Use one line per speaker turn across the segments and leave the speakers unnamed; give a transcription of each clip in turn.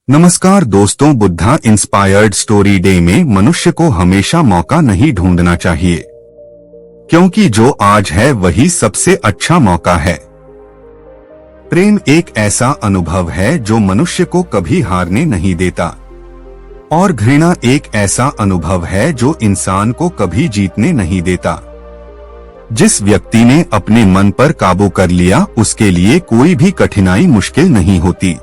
नमस्कार दोस्तों, Buddha inspired story day में मनुष्य को हमेशा मौका नहीं ढूंढना चाहिए, क्योंकि जो आज है वही सबसे अच्छा मौका है। प्रेम एक ऐसा अनुभव है जो मनुष्य को कभी हारने नहीं देता, और घृणा एक ऐसा अनुभव है जो इंसान को कभी जीतने नहीं देता। जिस व्यक्ति ने अपने मन पर काबू कर लिया, उसके लिए कोई भी कठिनाई मुश्किल नहीं होती।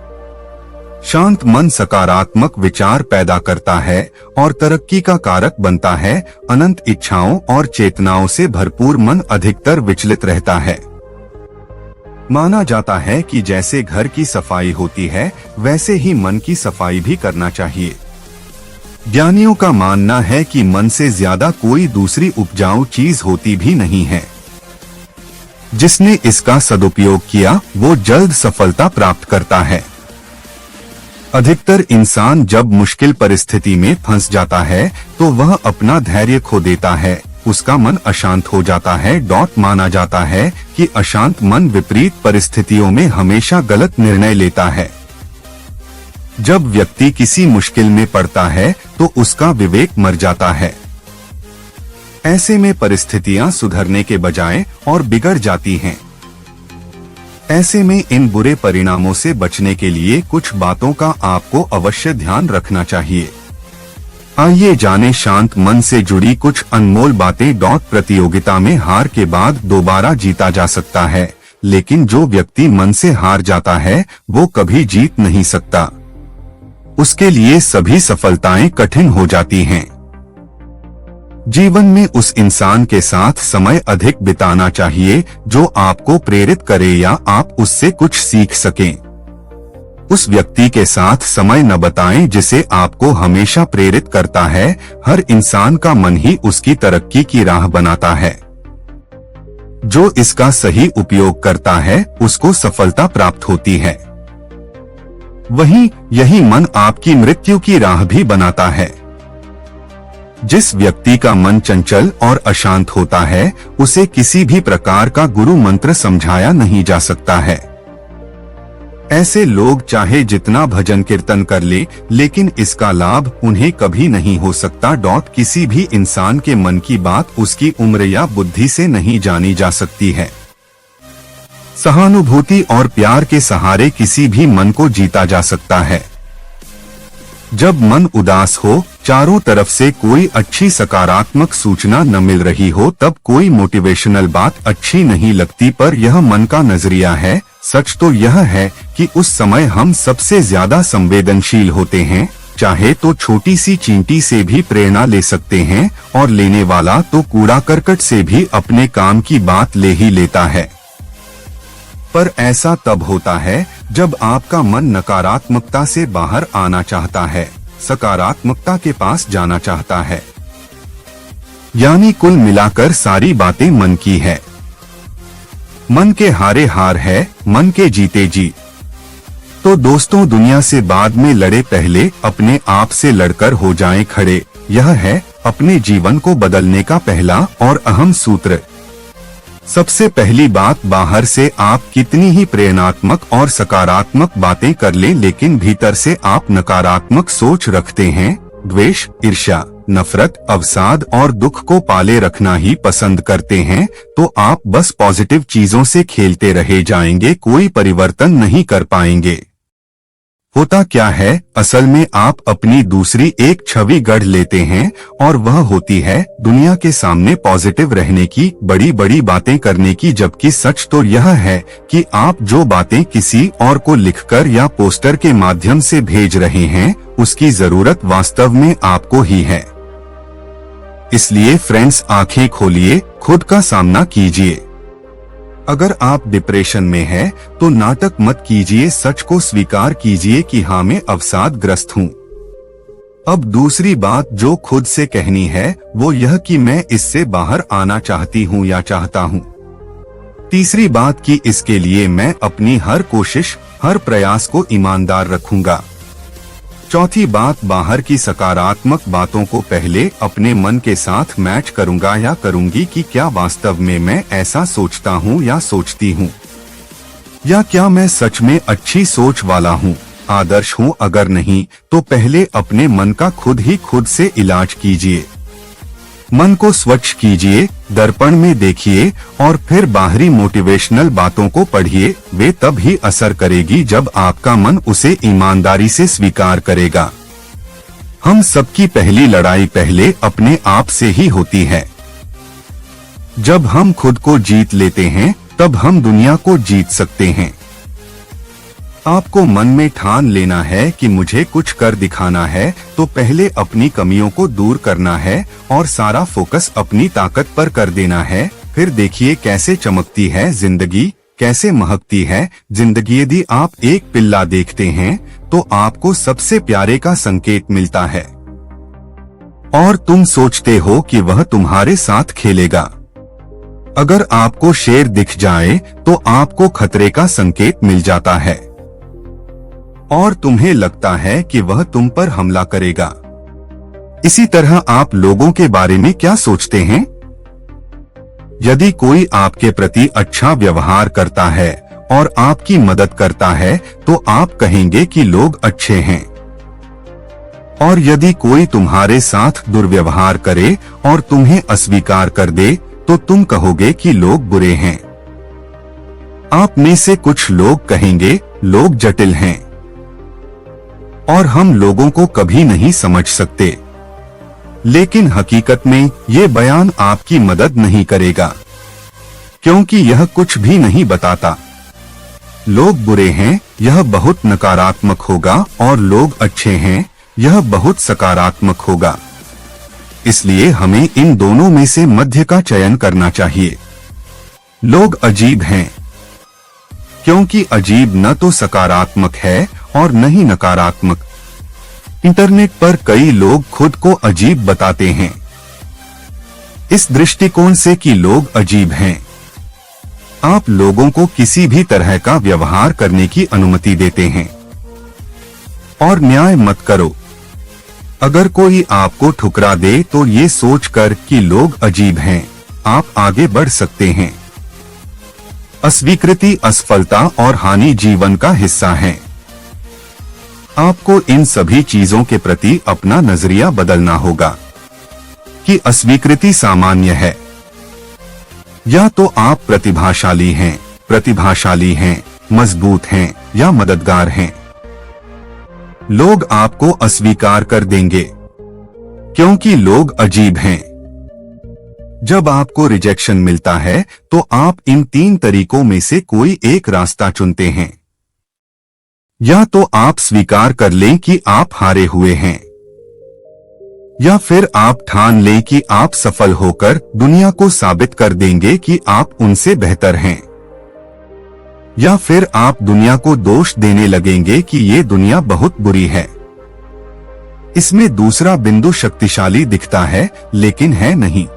शांत मन सकारात्मक विचार पैदा करता है और तरक्की का कारक बनता है। अनंत इच्छाओं और चेतनाओं से भरपूर मन अधिकतर विचलित रहता है। माना जाता है कि जैसे घर की सफाई होती है, वैसे ही मन की सफाई भी करना चाहिए। ज्ञानियों का मानना है कि मन से ज्यादा कोई दूसरी उपजाऊ चीज होती भी नहीं है। जिसने इसका सदुपयोग किया, वो जल्द सफलता प्राप्त करता है। अधिकतर इंसान जब मुश्किल परिस्थिति में फंस जाता है तो वह अपना धैर्य खो देता है, उसका मन अशांत हो जाता है। माना जाता है कि अशांत मन विपरीत परिस्थितियों में हमेशा गलत निर्णय लेता है। जब व्यक्ति किसी मुश्किल में पड़ता है तो उसका विवेक मर जाता है। ऐसे में परिस्थितियां सुधरने के बजाय और बिगड़ जाती हैं। ऐसे में इन बुरे परिणामों से बचने के लिए कुछ बातों का आपको अवश्य ध्यान रखना चाहिए। आइए जानें शांत मन से जुड़ी कुछ अनमोल बातें। प्रतियोगिता में हार के बाद दोबारा जीता जा सकता है, लेकिन जो व्यक्ति मन से हार जाता है वो कभी जीत नहीं सकता। उसके लिए सभी सफलताएं कठिन हो जाती हैं। जीवन में उस इंसान के साथ समय अधिक बिताना चाहिए जो आपको प्रेरित करे या आप उससे कुछ सीख सकें। उस व्यक्ति के साथ समय न बिताएं जिसे आपको हमेशा प्रेरित करता है। हर इंसान का मन ही उसकी तरक्की की राह बनाता है। जो इसका सही उपयोग करता है, उसको सफलता प्राप्त होती है। वहीं यही मन आपकी मृत्यु की राह भी बनाता है। जिस व्यक्ति का मन चंचल और अशांत होता है, उसे किसी भी प्रकार का गुरु मंत्र समझाया नहीं जा सकता है। ऐसे लोग चाहे जितना भजन कीर्तन कर ले, लेकिन इसका लाभ उन्हें कभी नहीं हो सकता। किसी भी इंसान के मन की बात उसकी उम्र या बुद्धि से नहीं जानी जा सकती है। सहानुभूति और प्यार के सहारे किसी भी मन को जीता जा सकता है। जब मन उदास हो, चारों तरफ से कोई अच्छी सकारात्मक सूचना न मिल रही हो, तब कोई मोटिवेशनल बात अच्छी नहीं लगती, पर यह मन का नजरिया है। सच तो यह है कि उस समय हम सबसे ज्यादा संवेदनशील होते हैं। चाहे तो छोटी सी चींटी से भी प्रेरणा ले सकते हैं, और लेने वाला तो कूड़ा करकट से भी अपने काम की बात ले ही लेता है। पर ऐसा तब होता है जब आपका मन नकारात्मकता से बाहर आना चाहता है, सकारात्मकता के पास जाना चाहता है। यानी कुल मिलाकर सारी बातें मन की है। मन के हारे हार है, मन के जीते जीत। तो दोस्तों, दुनिया से बाद में लड़े, पहले अपने आप से लड़कर हो जाएं खड़े। यह है अपने जीवन को बदलने का पहला और अहम सूत्र। सबसे पहली बात, बाहर से आप कितनी ही प्रेरणात्मक और सकारात्मक बातें कर लें, लेकिन भीतर से आप नकारात्मक सोच रखते हैं, द्वेष, ईर्ष्या, नफरत, अवसाद और दुख को पाले रखना ही पसंद करते हैं, तो आप बस पॉजिटिव चीजों से खेलते रहे जाएंगे, कोई परिवर्तन नहीं कर पाएंगे। होता क्या है, असल में आप अपनी दूसरी एक छवि गढ़ लेते हैं, और वह होती है दुनिया के सामने पॉजिटिव रहने की, बड़ी बड़ी बातें करने की। जबकि सच तो यह है कि आप जो बातें किसी और को लिखकर या पोस्टर के माध्यम से भेज रहे हैं, उसकी जरूरत वास्तव में आपको ही है। इसलिए फ्रेंड्स, आंखें खोलिए, खुद का सामना कीजिए। अगर आप डिप्रेशन में हैं, तो नाटक मत कीजिए, सच को स्वीकार कीजिए कि हाँ, मैं अवसादग्रस्त हूँ। अब दूसरी बात जो खुद से कहनी है वो यह कि मैं इससे बाहर आना चाहती हूँ या चाहता हूँ। तीसरी बात कि इसके लिए मैं अपनी हर कोशिश, हर प्रयास को ईमानदार रखूंगा। चौथी बात, बाहर की सकारात्मक बातों को पहले अपने मन के साथ मैच करूंगा या करूंगी कि क्या वास्तव में मैं ऐसा सोचता हूं या सोचती हूं, या क्या मैं सच में अच्छी सोच वाला हूं। आदर्श हूँ, अगर नहीं तो पहले अपने मन का खुद ही खुद से इलाज कीजिए। मन को स्वच्छ कीजिए, दर्पण में देखिए और फिर बाहरी मोटिवेशनल बातों को पढ़िए। वे तब ही असर करेगी जब आपका मन उसे ईमानदारी से स्वीकार करेगा। हम सबकी पहली लड़ाई पहले अपने आप से ही होती है। जब हम खुद को जीत लेते हैं तब हम दुनिया को जीत सकते हैं। आपको मन में ठान लेना है कि मुझे कुछ कर दिखाना है, तो पहले अपनी कमियों को दूर करना है और सारा फोकस अपनी ताकत पर कर देना है। फिर देखिए कैसे चमकती है जिंदगी, कैसे महकती है जिंदगी। यदि आप एक पिल्ला देखते हैं तो आपको सबसे प्यारे का संकेत मिलता है और तुम सोचते हो कि वह तुम्हारे साथ खेलेगा। अगर आपको शेर दिख जाए तो आपको खतरे का संकेत मिल जाता है और तुम्हें लगता है कि वह तुम पर हमला करेगा। इसी तरह आप लोगों के बारे में क्या सोचते हैं? यदि कोई आपके प्रति अच्छा व्यवहार करता है और आपकी मदद करता है तो आप कहेंगे कि लोग अच्छे हैं, और यदि कोई तुम्हारे साथ दुर्व्यवहार करे और तुम्हें अस्वीकार कर दे तो तुम कहोगे कि लोग बुरे हैं। आप में से कुछ लोग कहेंगे लोग जटिल हैं और हम लोगों को कभी नहीं समझ सकते, लेकिन हकीकत में ये बयान आपकी मदद नहीं करेगा, क्योंकि यह कुछ भी नहीं बताता। लोग बुरे हैं यह बहुत नकारात्मक होगा और लोग अच्छे हैं यह बहुत सकारात्मक होगा। इसलिए हमें इन दोनों में से मध्य का चयन करना चाहिए। लोग अजीब हैं क्योंकि अजीब न तो सकारात्मक है और न ही नकारात्मक। इंटरनेट पर कई लोग खुद को अजीब बताते हैं, इस दृष्टिकोण से कि लोग अजीब हैं। आप लोगों को किसी भी तरह का व्यवहार करने की अनुमति देते हैं और न्याय मत करो। अगर कोई आपको ठुकरा दे तो ये सोचकर कि लोग अजीब हैं, आप आगे बढ़ सकते हैं। अस्वीकृति, असफलता और हानि जीवन का हिस्सा है। आपको इन सभी चीजों के प्रति अपना नजरिया बदलना होगा कि अस्वीकृति सामान्य है, या तो आप प्रतिभाशाली हैं, मजबूत हैं या मददगार हैं। लोग आपको अस्वीकार कर देंगे क्योंकि लोग अजीब हैं। जब आपको रिजेक्शन मिलता है तो आप इन 3 तरीकों में से कोई एक रास्ता चुनते हैं। या तो आप स्वीकार कर लें कि आप हारे हुए हैं, या फिर आप ठान लें कि आप सफल होकर दुनिया को साबित कर देंगे कि आप उनसे बेहतर हैं, या फिर आप दुनिया को दोष देने लगेंगे कि ये दुनिया बहुत बुरी है। इसमें दूसरा बिंदु शक्तिशाली दिखता है लेकिन है नहीं।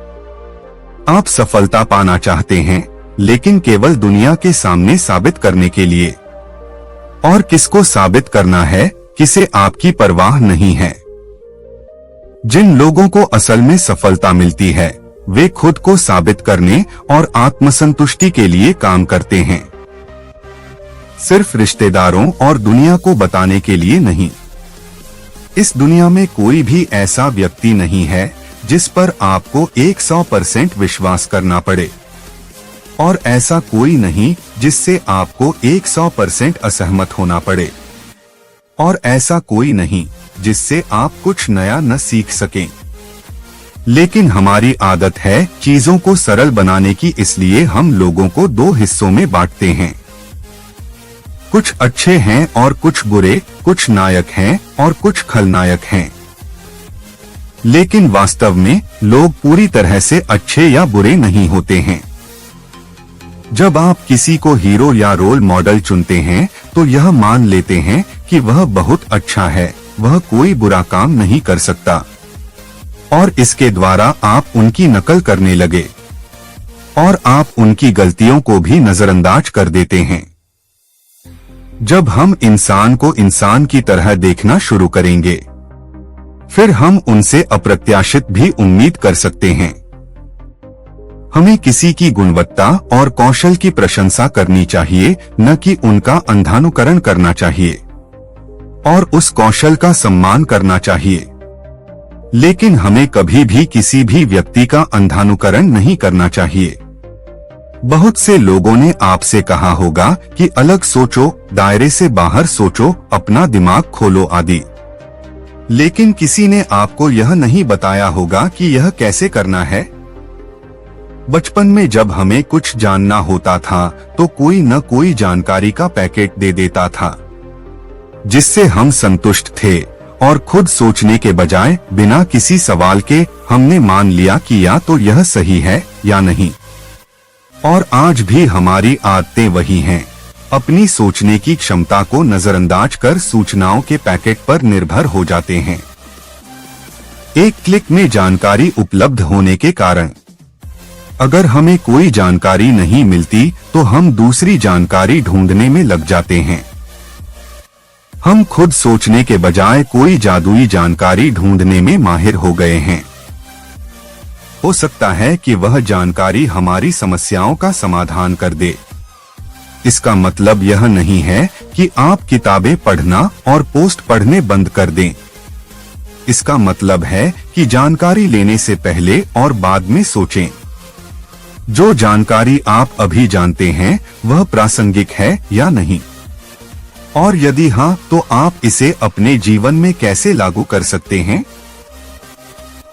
आप सफलता पाना चाहते हैं लेकिन केवल दुनिया के सामने साबित करने के लिए, और किसको साबित करना है, किसे आपकी परवाह नहीं है। जिन लोगों को असल में सफलता मिलती है वे खुद को साबित करने और आत्मसंतुष्टि के लिए काम करते हैं, सिर्फ रिश्तेदारों और दुनिया को बताने के लिए नहीं। इस दुनिया में कोई भी ऐसा व्यक्ति नहीं है जिस पर आपको 100% विश्वास करना पड़े, और ऐसा कोई नहीं जिससे आपको 100% असहमत होना पड़े, और ऐसा कोई नहीं जिससे आप कुछ नया न सीख सकें। लेकिन हमारी आदत है चीजों को सरल बनाने की, इसलिए हम लोगों को 2 हिस्सों में बांटते हैं। कुछ अच्छे हैं और कुछ बुरे, कुछ नायक हैं और कुछ खलनायक हैं। लेकिन वास्तव में लोग पूरी तरह से अच्छे या बुरे नहीं होते हैं। जब आप किसी को हीरो या रोल मॉडल चुनते हैं तो यह मान लेते हैं कि वह बहुत अच्छा है, वह कोई बुरा काम नहीं कर सकता, और इसके द्वारा आप उनकी नकल करने लगे और आप उनकी गलतियों को भी नजरअंदाज कर देते हैं। जब हम इंसान को इंसान की तरह देखना शुरू करेंगे फिर हम उनसे अप्रत्याशित भी उम्मीद कर सकते हैं। हमें किसी की गुणवत्ता और कौशल की प्रशंसा करनी चाहिए, न कि उनका अंधानुकरण करना चाहिए। और उस कौशल का सम्मान करना चाहिए। लेकिन हमें कभी भी किसी भी व्यक्ति का अंधानुकरण नहीं करना चाहिए। बहुत से लोगों ने आपसे कहा होगा कि अलग सोचो, दायरे से बाहर सोचो, अपना दिमाग खोलो आदि। लेकिन किसी ने आपको यह नहीं बताया होगा कि यह कैसे करना है। बचपन में जब हमें कुछ जानना होता था तो कोई न कोई जानकारी का पैकेट दे देता था, जिससे हम संतुष्ट थे और खुद सोचने के बजाय बिना किसी सवाल के हमने मान लिया कि या तो यह सही है या नहीं। और आज भी हमारी आदतें वही हैं, अपनी सोचने की क्षमता को नजरअंदाज कर सूचनाओं के पैकेट पर निर्भर हो जाते हैं। एक क्लिक में जानकारी उपलब्ध होने के कारण अगर हमें कोई जानकारी नहीं मिलती तो हम दूसरी जानकारी ढूंढने में लग जाते हैं। हम खुद सोचने के बजाय कोई जादुई जानकारी ढूंढने में माहिर हो गए हैं। हो सकता है कि वह जानकारी हमारी समस्याओं का समाधान कर दे। इसका मतलब यह नहीं है कि आप किताबें पढ़ना और पोस्ट पढ़ने बंद कर दें। इसका मतलब है कि जानकारी लेने से पहले और बाद में सोचें। जो जानकारी आप अभी जानते हैं वह प्रासंगिक है या नहीं, और यदि हाँ तो आप इसे अपने जीवन में कैसे लागू कर सकते हैं,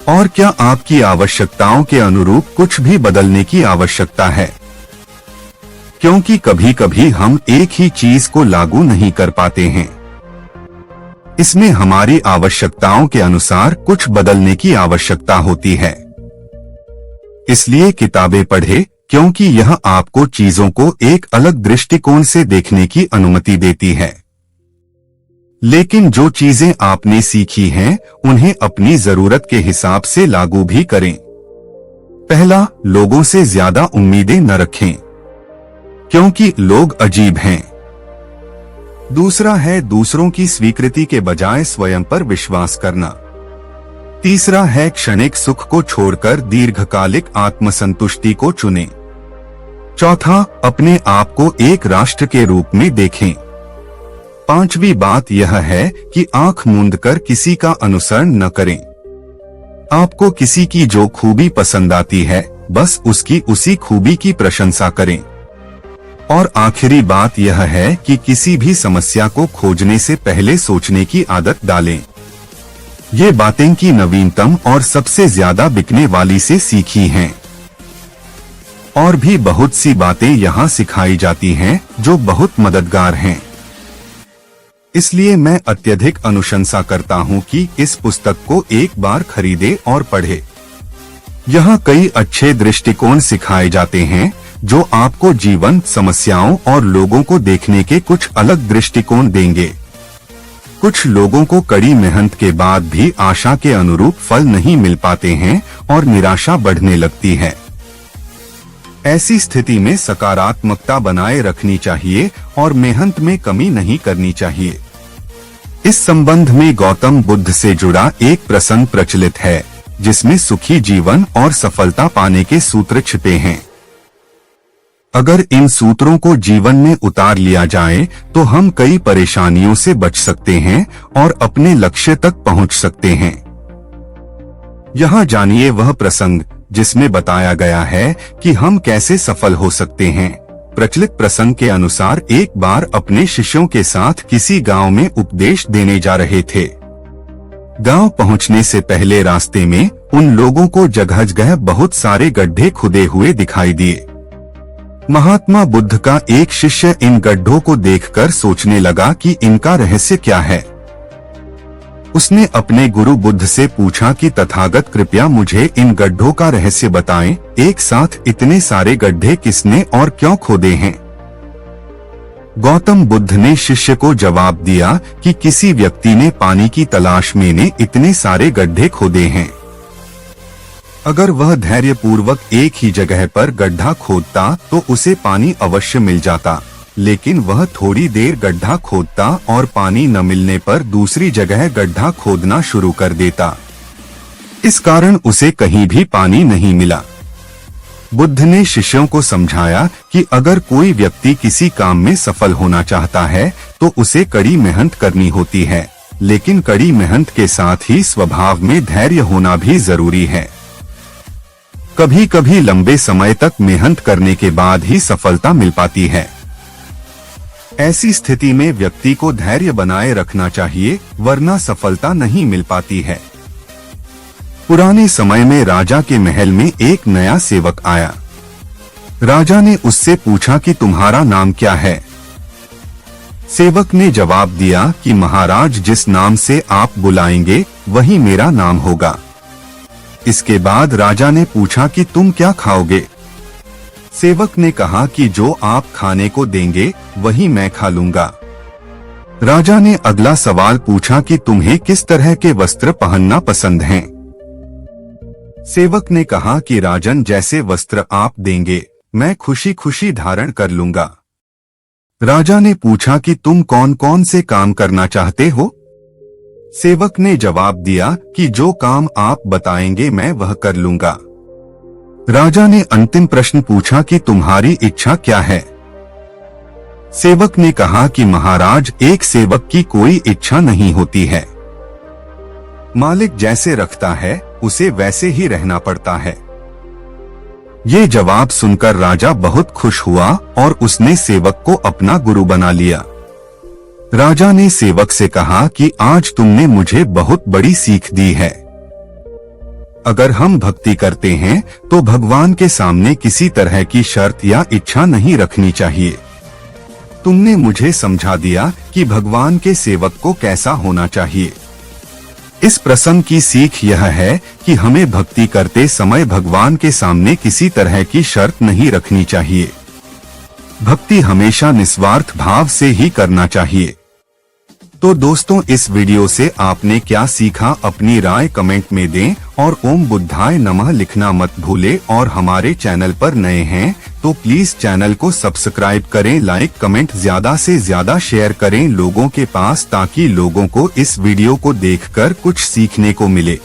और क्या आपकी आवश्यकताओं के अनुरूप कुछ भी बदलने की आवश्यकता है। क्योंकि कभी कभी हम एक ही चीज को लागू नहीं कर पाते हैं, इसमें हमारी आवश्यकताओं के अनुसार कुछ बदलने की आवश्यकता होती है। इसलिए किताबें पढ़ें, क्योंकि यह आपको चीजों को एक अलग दृष्टिकोण से देखने की अनुमति देती है। लेकिन जो चीजें आपने सीखी हैं उन्हें अपनी जरूरत के हिसाब से लागू भी करें। पहला, लोगों से ज्यादा उम्मीदें न रखें, क्योंकि लोग अजीब हैं। दूसरा है दूसरों की स्वीकृति के बजाय स्वयं पर विश्वास करना। तीसरा है क्षणिक सुख को छोड़कर दीर्घकालिक आत्मसंतुष्टि को चुनें। चौथा, अपने आप को एक राष्ट्र के रूप में देखें। पांचवी बात यह है कि आंख मूंद कर किसी का अनुसरण न करें। आपको किसी की जो खूबी पसंद आती है बस उसकी उसी खूबी की प्रशंसा करें। और आखिरी बात यह है कि किसी भी समस्या को खोजने से पहले सोचने की आदत डालें। ये बातें की नवीनतम और सबसे ज्यादा बिकने वाली से सीखी हैं। और भी बहुत सी बातें यहाँ सिखाई जाती हैं जो बहुत मददगार हैं। इसलिए मैं अत्यधिक अनुशंसा करता हूँ कि इस पुस्तक को एक बार खरीदे और पढ़े। यहाँ कई अच्छे दृष्टिकोण सिखाए जाते हैं जो आपको जीवन, समस्याओं और लोगों को देखने के कुछ अलग दृष्टिकोण देंगे। कुछ लोगों को कड़ी मेहनत के बाद भी आशा के अनुरूप फल नहीं मिल पाते हैं और निराशा बढ़ने लगती है। ऐसी स्थिति में सकारात्मकता बनाए रखनी चाहिए और मेहनत में कमी नहीं करनी चाहिए। इस संबंध में गौतम बुद्ध से जुड़ा एक प्रसंग प्रचलित है जिसमें सुखी जीवन और सफलता पाने के सूत्र छिपे हैं। अगर इन सूत्रों को जीवन में उतार लिया जाए तो हम कई परेशानियों से बच सकते हैं और अपने लक्ष्य तक पहुंच सकते हैं। यहाँ जानिए वह प्रसंग जिसमें बताया गया है कि हम कैसे सफल हो सकते हैं। प्रचलित प्रसंग के अनुसार एक बार अपने शिष्यों के साथ किसी गांव में उपदेश देने जा रहे थे। गांव पहुंचने से पहले रास्ते में उन लोगों को जगह जगह बहुत सारे गड्ढे खुदे हुए दिखाई दिए। महात्मा बुद्ध का एक शिष्य इन गड्ढों को देखकर सोचने लगा कि इनका रहस्य क्या है। उसने अपने गुरु बुद्ध से पूछा कि तथागत कृपया मुझे इन गड्ढों का रहस्य बताएं, एक साथ इतने सारे गड्ढे किसने और क्यों खोदे हैं। गौतम बुद्ध ने शिष्य को जवाब दिया कि किसी व्यक्ति ने पानी की तलाश में ने इतने सारे गड्ढे खोदे हैं। अगर वह धैर्यपूर्वक एक ही जगह पर गड्ढा खोदता तो उसे पानी अवश्य मिल जाता, लेकिन वह थोड़ी देर गड्ढा खोदता और पानी न मिलने पर दूसरी जगह गड्ढा खोदना शुरू कर देता। इस कारण उसे कहीं भी पानी नहीं मिला। बुद्ध ने शिष्यों को समझाया कि अगर कोई व्यक्ति किसी काम में सफल होना चाहता है तो उसे कड़ी मेहनत करनी होती है, लेकिन कड़ी मेहनत के साथ ही स्वभाव में धैर्य होना भी जरूरी है। कभी कभी लंबे समय तक मेहनत करने के बाद ही सफलता मिल पाती है। ऐसी स्थिति में व्यक्ति को धैर्य बनाए रखना चाहिए, वरना सफलता नहीं मिल पाती है। पुराने समय में राजा के महल में एक नया सेवक आया। राजा ने उससे पूछा कि तुम्हारा नाम क्या है। सेवक ने जवाब दिया कि महाराज, जिस नाम से आप बुलाएंगे वही मेरा नाम होगा। इसके बाद राजा ने पूछा कि तुम क्या खाओगे। सेवक ने कहा कि जो आप खाने को देंगे वही मैं खा लूंगा। राजा ने अगला सवाल पूछा कि तुम्हें किस तरह के वस्त्र पहनना पसंद हैं। सेवक ने कहा कि राजन, जैसे वस्त्र आप देंगे मैं खुशी खुशी धारण कर लूंगा। राजा ने पूछा कि तुम कौन कौन से काम करना चाहते हो। सेवक ने जवाब दिया कि जो काम आप बताएंगे मैं वह कर लूंगा। राजा ने अंतिम प्रश्न पूछा कि तुम्हारी इच्छा क्या है। सेवक ने कहा कि महाराज, एक सेवक की कोई इच्छा नहीं होती है। मालिक जैसे रखता है उसे वैसे ही रहना पड़ता है। ये जवाब सुनकर राजा बहुत खुश हुआ और उसने सेवक को अपना गुरु बना लिया। राजा ने सेवक से कहा कि आज तुमने मुझे बहुत बड़ी सीख दी है। अगर हम भक्ति करते हैं तो भगवान के सामने किसी तरह की शर्त या इच्छा नहीं रखनी चाहिए। तुमने मुझे समझा दिया कि भगवान के सेवक को कैसा होना चाहिए। इस प्रसंग की सीख यह है कि हमें भक्ति करते समय भगवान के सामने किसी तरह की शर्त नहीं रखनी चाहिए। भक्ति हमेशा निस्वार्थ भाव से ही करना चाहिए। तो दोस्तों, इस वीडियो से आपने क्या सीखा, अपनी राय कमेंट में दें और ओम बुद्धाय नमः लिखना मत भूले। और हमारे चैनल पर नए हैं तो प्लीज चैनल को सब्सक्राइब करें, लाइक कमेंट ज्यादा से ज्यादा शेयर करें लोगों के पास, ताकि लोगों को इस वीडियो को देखकर कुछ सीखने को मिले।